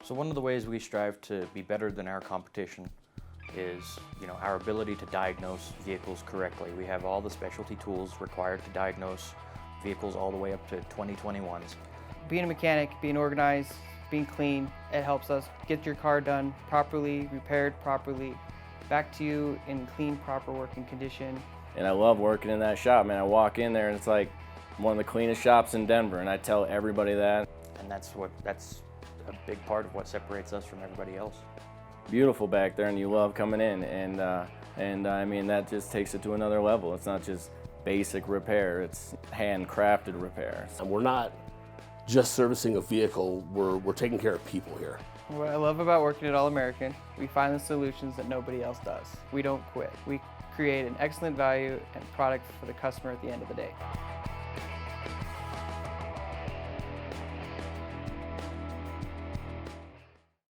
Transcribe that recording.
So one of the ways we strive to be better than our competition is, our ability to diagnose vehicles correctly. We have all the specialty tools required to diagnose vehicles all the way up to 2021s. Being a mechanic, being organized, being clean, it helps us get your car done properly, repaired properly, back to you in clean, proper working condition. And I love working in that shop, man. I walk in there and it's like one of the cleanest shops in Denver, and I tell everybody that. And that's a big part of what separates us from everybody else. Beautiful back there, and you love coming in, and I mean, that just takes it to another level. It's not just basic repair, it's handcrafted repair. And we're not just servicing a vehicle, we're taking care of people here. What I love about working at All American, we find the solutions that nobody else does. We don't quit. We create an excellent value and product for the customer at the end of the day.